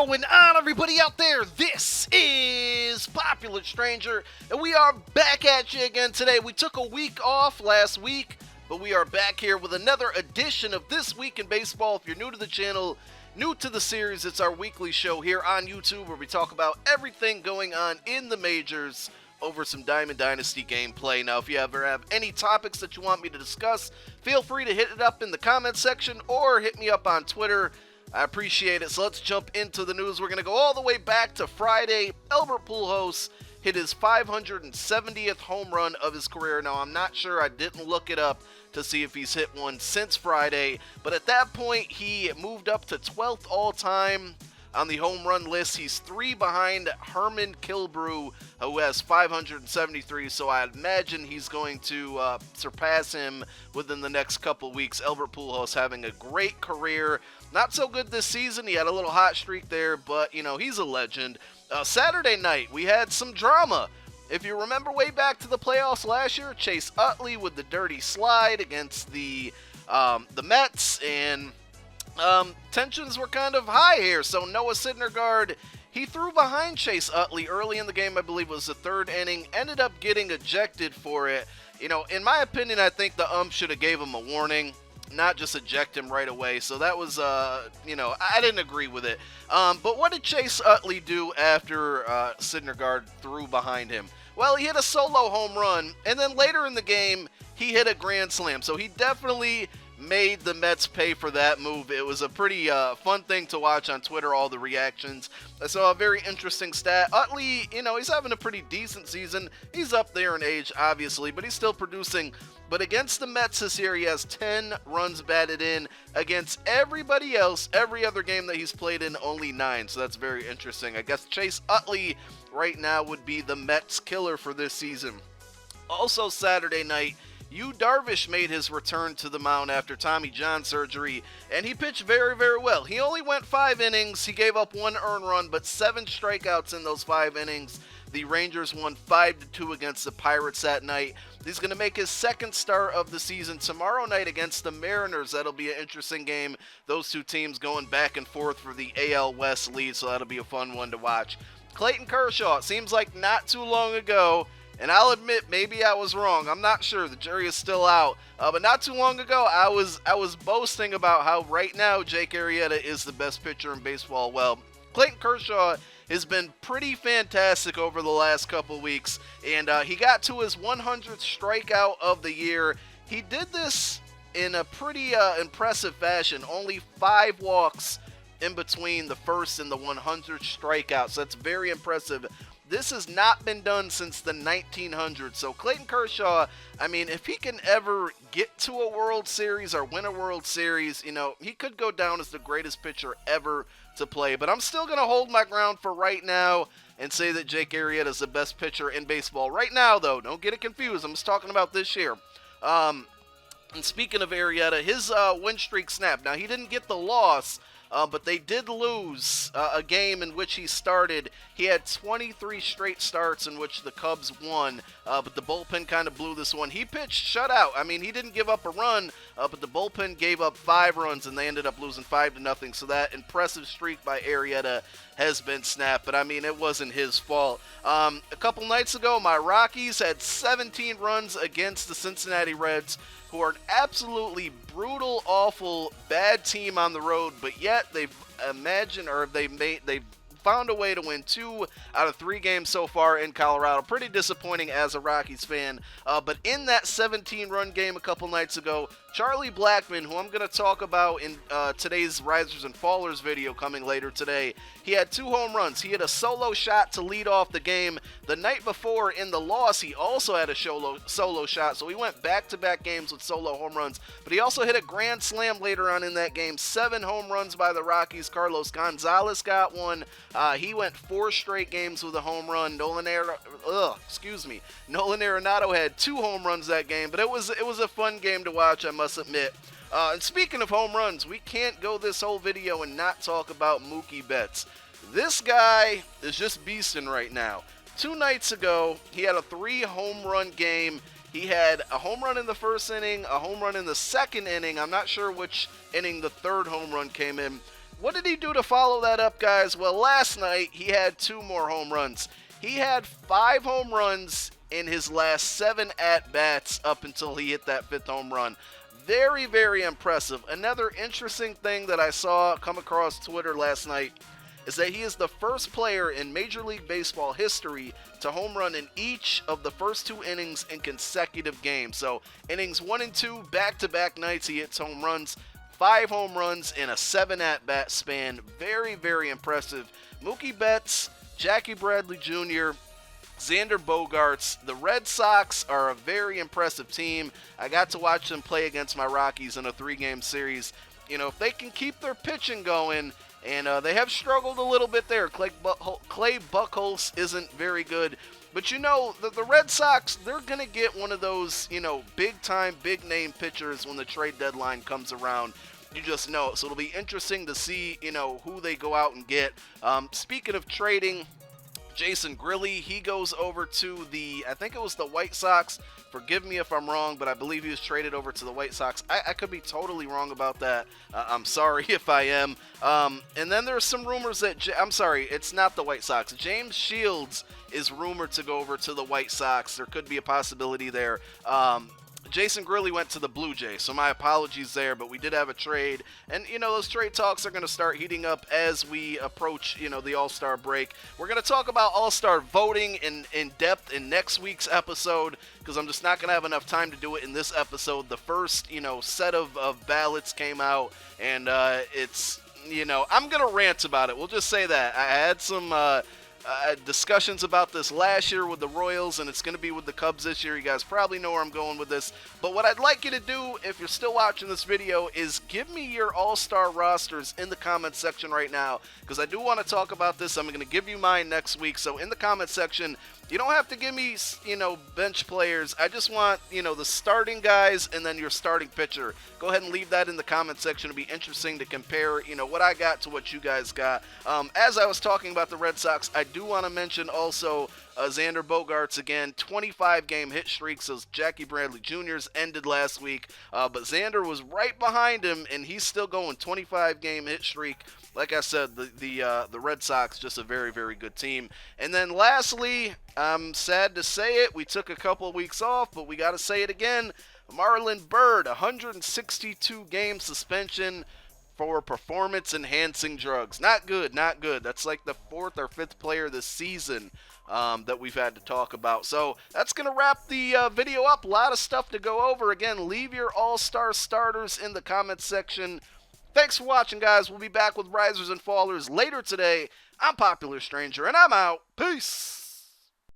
going on, everybody out there? This is Popular Stranger, and we are back at you again today. We took a week off last week, but we are back here with another edition of This Week in Baseball. If you're new to the channel, new to the series, it's our weekly show here on YouTube where we talk about everything going on in the majors over some Diamond Dynasty gameplay. Now, if you ever have any topics that you want me to discuss, feel free to hit it up in the comments section or hit me up on Twitter. I appreciate it. So let's jump into the news. We're going to go all the way back to Friday. Albert Pujols hit his 570th home run of his career. Now, I'm not sure. I didn't look it up to see if he's hit one since Friday. But at that point, he moved up to 12th all-time on the home run list. He's 3 behind Herman Killebrew, who has 573, so I imagine he's going to surpass him within the next couple weeks. Albert Pujols having a great career. Not so good this season. He had a little hot streak there, but, you know, he's a legend. Saturday night, we had some drama. If you remember way back to the playoffs last year, Chase Utley with the dirty slide against the Mets, and tensions were kind of high here. So Noah Syndergaard, he threw behind Chase Utley early in the game. I believe it was the 3rd inning. Ended up getting ejected for it. You know, in my opinion, I think the ump should have gave him a warning, not just eject him right away. So that was, you know, I didn't agree with it. But what did Chase Utley do after Syndergaard threw behind him? Well, he hit a solo home run, and then later in the game, he hit a grand slam. So he definitely made the Mets pay for that move. It was a pretty fun thing to watch on Twitter, all the reactions. I saw a very interesting stat. Utley, you know, he's having a pretty decent season. He's up there in age, obviously, but he's still producing. But against the Mets this year, he has 10 runs batted in. Against everybody else, every other game that he's played in, only 9. So that's very interesting. I guess Chase Utley right now would be the Mets killer for this season. Also Saturday night, Yu Darvish made his return to the mound after Tommy John surgery, and he pitched very, very well. He only went 5 innings. He gave up 1 earned run, but 7 strikeouts in those 5 innings. The Rangers won 5-2 against the Pirates that night. He's going to make his 2nd start of the season tomorrow night against the Mariners. That'll be an interesting game. Those two teams going back and forth for the AL West lead, so that'll be a fun one to watch. Clayton Kershaw, it seems like not too long ago, and I'll admit, maybe I was wrong. I'm not sure. The jury is still out. But not too long ago, I was boasting about how right now Jake Arrieta is the best pitcher in baseball. Well, Clayton Kershaw has been pretty fantastic over the last couple weeks, and he got to his 100th strikeout of the year. He did this in a pretty impressive fashion. Only 5 walks in between the first and the 100th strikeouts. That's very impressive. This has not been done since the 1900s. So Clayton Kershaw, I mean, if he can ever get to a World Series or win a World Series, you know, he could go down as the greatest pitcher ever to play. But I'm still going to hold my ground for right now and say that Jake Arrieta is the best pitcher in baseball. Right now, though, don't get it confused. I'm just talking about this year. And speaking of Arrieta, his win streak snapped. Now, he didn't get the loss, but they did lose a game in which he started. He had 23 straight starts in which the Cubs won, but the bullpen kind of blew this one. He pitched shutout. I mean, he didn't give up a run, but the bullpen gave up 5 runs, and they ended up losing 5-0. So that impressive streak by Arrieta has been snapped, but I mean, it wasn't his fault. A couple nights ago, my Rockies had 17 runs against the Cincinnati Reds, who are an absolutely brutal, awful, bad team on the road, but yet they've found a way to win 2 out of 3 games so far in Colorado. Pretty disappointing as a Rockies fan. But in that 17-run game a couple nights ago, Charlie Blackmon, who I'm going to talk about in today's Risers and Fallers video coming later today, he had 2 home runs. He hit a solo shot to lead off the game. The night before in the loss, he also had a solo shot, so he went back-to-back games with solo home runs. But he also hit a grand slam later on in that game. 7 home runs by the Rockies. Carlos Gonzalez got one. He went 4 straight games with a home run. Nolan Arenado had 2 home runs that game, but it was a fun game to watch, I must admit. And speaking of home runs, we can't go this whole video and not talk about Mookie Betts. This guy is just beasting right now. 2 nights ago, he had a 3 home run game. He had a home run in the first inning, a home run in the second inning. I'm not sure which inning the third home run came in. what did he do to follow that up, guys? Well, last night he had 2 more home runs. He had 5 home runs in his last 7 at-bats up until he hit that 5th home run. Very, very impressive. Another interesting thing that I saw come across Twitter last night is that he is the first player in Major League Baseball history to home run in each of the first 2 innings in consecutive games. So innings 1 and 2, back-to-back nights, he hits home runs. 5 home runs in a 7 at-bat span. Very, very impressive. Mookie Betts, Jackie Bradley Jr., Xander Bogaerts. The Red Sox are a very impressive team. I got to watch them play against my Rockies in a 3-game series. You know, if they can keep their pitching going, and they have struggled a little bit there. Clay Buchholz isn't very good. But, you know, the Red Sox, they're going to get one of those, you know, big-time, big-name pitchers when the trade deadline comes around. You just know it. So it'll be interesting to see, you know, who they go out and get. Speaking of trading, Jason Grilli, he goes over to I think it was the White Sox. Forgive me if I'm wrong, but I believe he was traded over to the White Sox. I could be totally wrong about that. I'm sorry if I am. And then there's some rumors that, I'm sorry, it's not the White Sox. James Shields is rumored to go over to the White Sox. There could be a possibility there. Jason Grilli went to the Blue Jays, so my apologies there, but we did have a trade. And, you know, those trade talks are going to start heating up as we approach, you know, the All-Star break. We're going to talk about All-Star voting in depth in next week's episode, because I'm just not going to have enough time to do it in this episode. The first, you know, set of ballots came out, and it's, you know, I'm going to rant about it. We'll just say that. I had some discussions about this last year with the Royals, and it's going to be with the Cubs this year. You guys probably know where I'm going with this. But what I'd like you to do, if you're still watching this video, is give me your all-star rosters in the comments section right now, because I do want to talk about this. I'm going to give you mine next week. So in the comments section, you don't have to give me, you know, bench players. I just want, you know, the starting guys and then your starting pitcher. Go ahead and leave that in the comment section. It'll be interesting to compare, you know, what I got to what you guys got. As I was talking about the Red Sox, I do want to mention also Xander Bogaerts again, 25-game hit streak. So Jackie Bradley Jr.'s ended last week, but Xander was right behind him, and he's still going 25-game hit streak. Like I said, the Red Sox, just a very, very good team. And then lastly, I'm sad to say it, we took a couple of weeks off, but we got to say it again. Marlon Byrd, 162-game suspension for performance-enhancing drugs. Not good, not good. That's like the 4th or 5th player this season that we've had to talk about. So that's going to wrap the video up. A lot of stuff to go over. Again, leave your all-star starters in the comments section. Thanks for watching, guys. We'll be back with Risers and Fallers later today. I'm Popular Stranger, and I'm out. Peace.